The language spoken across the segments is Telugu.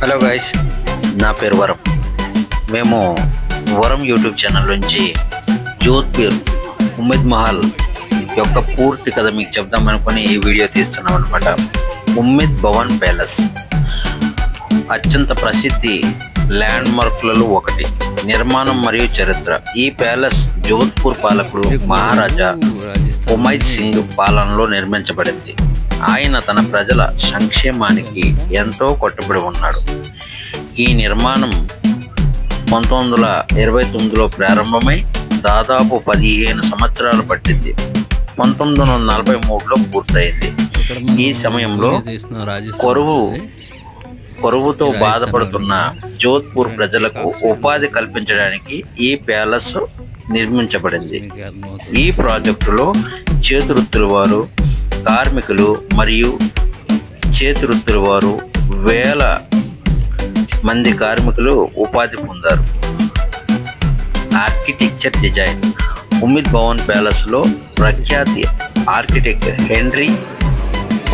హలో గైస్, నా పేరు వరం. మేము వరం యూట్యూబ్ ఛానల్ నుంచి జోధ్పూర్ ఉమ్మద్ మహల్ యొక్క పూర్తి కథ మీకు చెప్దాం అనుకుని ఈ వీడియో తీస్తున్నాం అనమాట. ఉమ్మద్ భవన్ ప్యాలెస్ అత్యంత ప్రసిద్ధి ల్యాండ్ మార్క్లలో ఒకటి. నిర్మాణం మరియు చరిత్ర. ఈ ప్యాలెస్ జోధ్పూర్ పాలకుడు మహారాజా ఉమైద్ సింగ్ పాలనలో నిర్మించబడింది. ఆయన తన ప్రజల సంక్షేమానికి ఎంతో కట్టుబడి ఉన్నాడు. ఈ నిర్మాణం 1929లో ప్రారంభమై దాదాపు 15 సంవత్సరాలు పట్టింది. 1943లో పూర్తయింది. ఈ సమయంలో కరువుతో బాధపడుతున్న జోధ్పూర్ ప్రజలకు ఉపాధి కల్పించడానికి ఈ ప్యాలెస్ నిర్మించబడింది. ఈ ప్రాజెక్టులో చేతివృత్తుల వారు, కార్మికులు మరియు చేతివృత్తుల వారు వేల మంది కార్మికులు ఉపాధి పొందారు. Architecture design. ఉమ్మద్ భవన్ ప్యాలెస్లో ప్రఖ్యాతి ఆర్కిటెక్ట్ హెన్రీ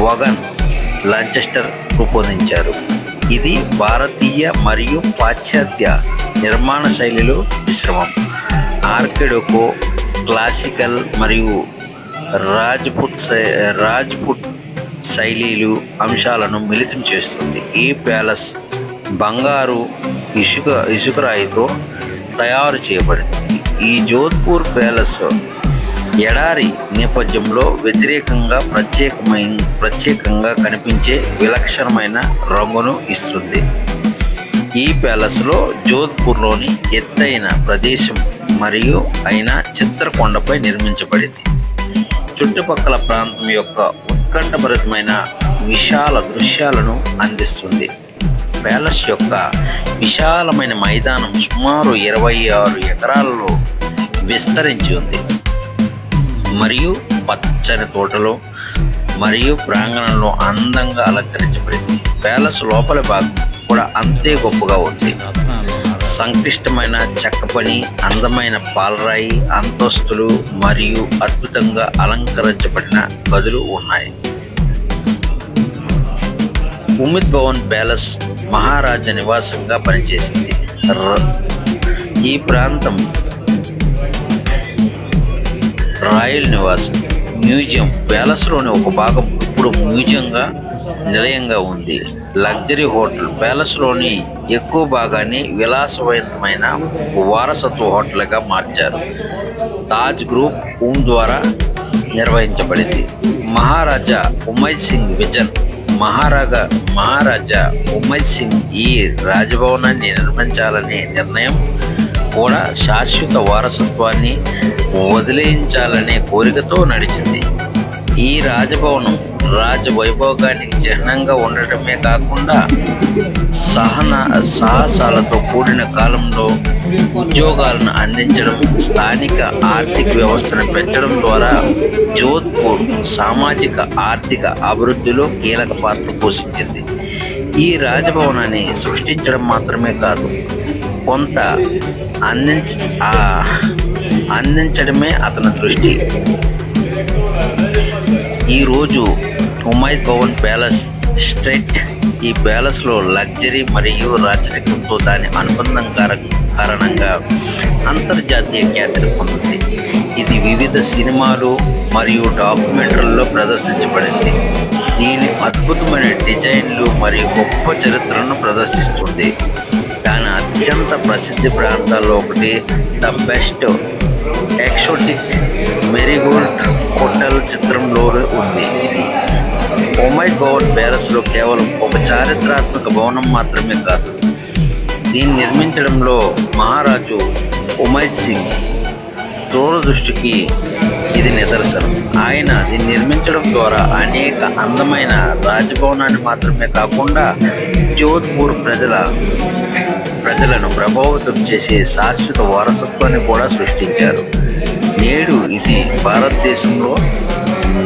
వగన్ లాంచెస్టర్ రూపొందించారు. ఇది భారతీయ మరియు పాశ్చాత్య నిర్మాణ శైలిలో మిశ్రమం. ఆర్కిడెకో, క్లాసికల్ మరియు రాజ్పుట్ శైలీలు అంశాలను మిళితం చేస్తుంది. ఈ ప్యాలెస్ బంగారు ఇసుకరాయితో తయారు చేయబడింది. ఈ జోధ్పూర్ ప్యాలెస్ ఎడారి నేపథ్యంలో ప్రత్యేకంగా కనిపించే విలక్షణమైన రంగును ఇస్తుంది. ఈ ప్యాలెస్లో జోధ్పూర్లోని ఎత్తైన ప్రదేశం మరియు అయిన చిత్రకొండపై నిర్మించబడింది. చుట్టుపక్కల ప్రాంతం యొక్క ఉత్కంఠభరితమైన విశాల దృశ్యాలను అందిస్తుంది. ప్యాలెస్ యొక్క విశాలమైన మైదానం సుమారు 26 ఎకరాలలో విస్తరించి ఉంది మరియు పచ్చని తోటలు మరియు ప్రాంగణంలో అందంగా అలంకరించబడింది. ప్యాలెస్ లోపల భాగం కూడా అంతే గొప్పగా ఉంది. సంక్లిష్టమైన చెక్క పని, అందమైన పాలరాయి అంతస్తులు మరియు అద్భుతంగా అలంకరించబడిన గదులు ఉన్నాయి. ఉమ్మద్ భవన్ ప్యాలెస్ మహారాజా నివాసంగా పనిచేసింది. ఈ ప్రాంతం రాయల్ నివాసం, మ్యూజియం. ప్యాలెస్లోని ఒక భాగం ఇప్పుడు మ్యూజియంగా నిలయంగా ఉంది. Luxury hotel. ప్యాలెస్లోని ఎక్కువ భాగాన్ని విలాసవంతమైన వారసత్వ హోటల్గా మార్చారు. తాజ్ గ్రూప్ హోమ్ ద్వారా నిర్వహించబడింది. మహారాజా ఉమైద్ సింగ్ విజన్. మహారాజా ఉమైద్ సింగ్ ఈ రాజభవనాన్ని నిర్మించాలనే నిర్ణయం కూడా శాశ్వత వారసత్వాన్ని వదిలించాలనే కోరికతో నడిచింది. ఈ రాజభవనం రాజవైభోగానికి చిహ్నంగా ఉండటమే కాకుండా సాహసాలతో కూడిన కాలంలో ఉద్యోగాలను అందించడం, స్థానిక ఆర్థిక వ్యవస్థను పెంచడం ద్వారా జోధ్పూర్ సామాజిక ఆర్థిక అభివృద్ధిలో కీలక పాత్ర పోషించింది. ఈ రాజభవనాన్ని సృష్టించడం మాత్రమే కాదు, కొంత అందించడమే అతని దృష్టి. ఈరోజు ఉమైద్ భవన్ ప్యాలెస్ స్ట్రీట్. ఈ ప్యాలెస్లో లగ్జరీ మరియు రాచరికంతో దాని అనుబంధం కారణంగా అంతర్జాతీయ ఖ్యాతిని పొందింది. ఇది వివిధ సినిమాలు మరియు డాక్యుమెంటరీల్లో ప్రదర్శించబడింది. దీని అద్భుతమైన డిజైన్లు మరియు గొప్ప చరిత్రను ప్రదర్శిస్తుంది. దాని అత్యంత ప్రసిద్ధి ప్రాంతాల్లో ఒకటి the best exotic marigold hotel చిత్రంలో ఉంది. ఇది ఉమైద్ భవన్ ప్యాలెస్లో కేవలం ఒక చారిత్రాత్మక భవనం మాత్రమే కాదు, దీన్ని నిర్మించడంలో మహారాజు ఉమైద్ సింగ్ దూరదృష్టికి ఇది నిదర్శనం. ఆయన దీన్ని నిర్మించడం ద్వారా అనేక అందమైన రాజభవనాన్ని మాత్రమే కాకుండా జోధ్పూర్ ప్రజలను ప్రభావితం చేసే శాశ్వత వారసత్వాన్ని కూడా సృష్టించారు. నేడు ఇది భారతదేశంలో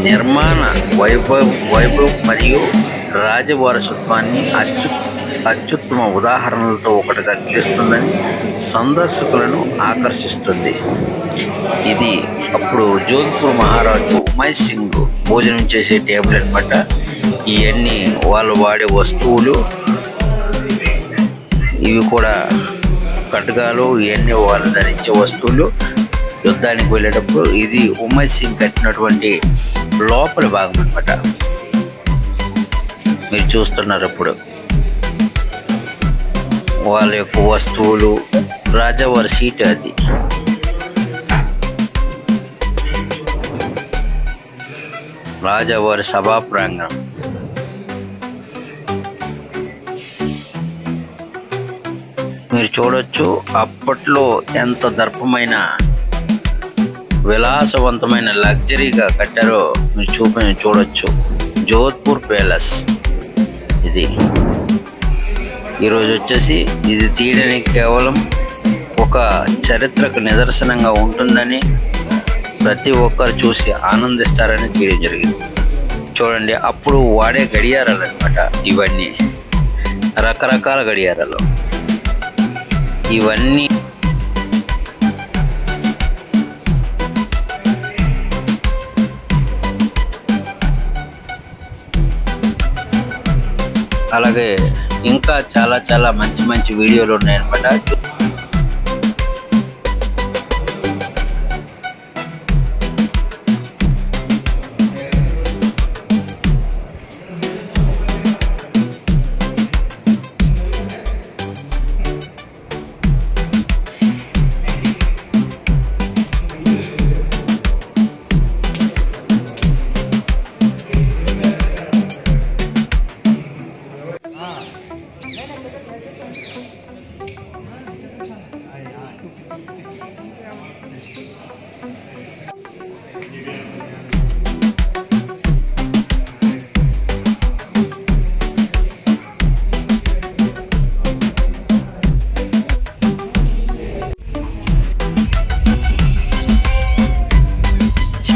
నిర్మాణ వైభవం మరియు రాజవారసత్వాన్ని అత్యుత్తమ ఉదాహరణలతో ఒకటిగా నిలుస్తుందని సందర్శకులను ఆకర్షిస్తుంది. ఇది అప్పుడు జోధ్పూర్ మహారాజు ఉమైద్ సింగ్ భోజనం చేసే టేబుల్ అన్నమాట. ఇవన్నీ వాళ్ళు వాడే వస్తువులు ఇవి కూడా ఖడ్గాలు ఇవన్నీ వాళ్ళు ధరించే వస్తువులు. యుద్ధానికి వెళ్ళేటప్పుడు ఇది ఉమేద్ సింగ్ కట్టినటువంటి లోపల భాగం అన్నమాట. మీరు చూస్తున్నారు ఇప్పుడు వాళ్ళ యొక్క వస్తువులు. రాజావారి సీట్ అది. రాజావారి సభా ప్రాంగణం. మీరు చూడొచ్చు అప్పట్లో ఎంత దర్పమైన విలాసవంతమైన లగ్జరీగా కట్టారో మీరు చూడొచ్చు. జోధ్పూర్ ప్యాలెస్ ఇది. ఈరోజు వచ్చేసి ఇది తీయడానికి కేవలం ఒక చరిత్రకు నిదర్శనంగా ఉంటుందని, ప్రతి ఒక్కరు చూసి ఆనందిస్తారని తీయడం జరిగింది. చూడండి, అప్పుడు వాడే గడియారాలు అన్నమాట ఇవన్నీ. రకరకాల గడియారాలు ఇవన్నీ. అలాగే ఇంకా చాలా మంచి వీడియోలు ఉన్నాయన్నమాట.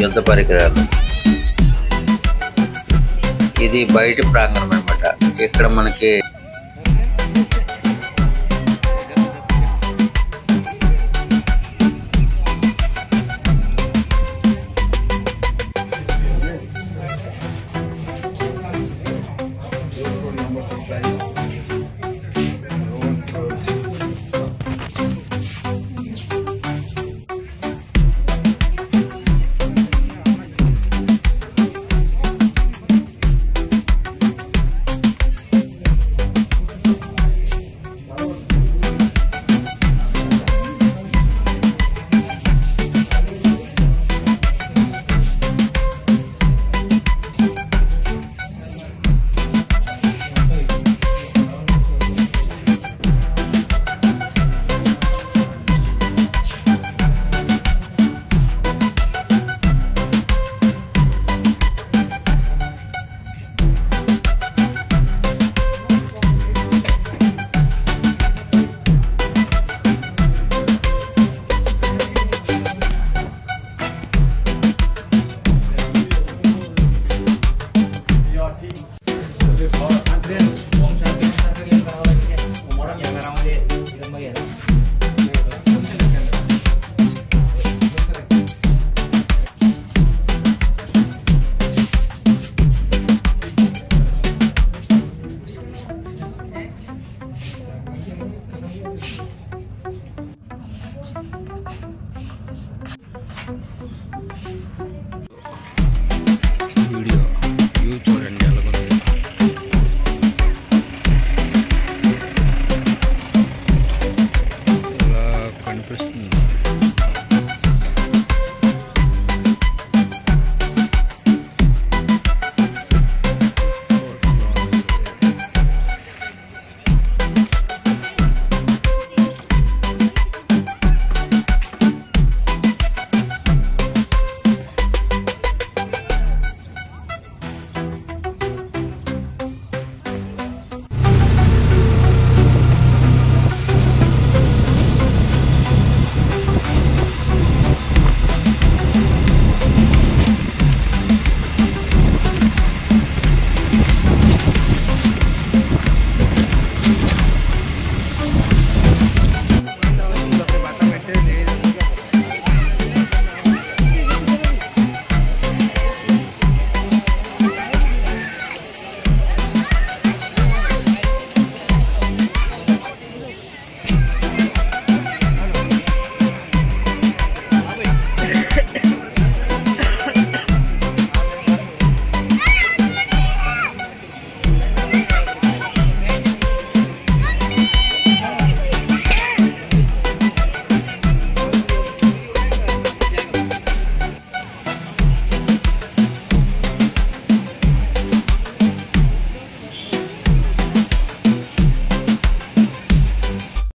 యుద్ధ పరికరాలు. ఇది బయట ప్రాంగణం అన్నమాట. ఇక్కడ మనకి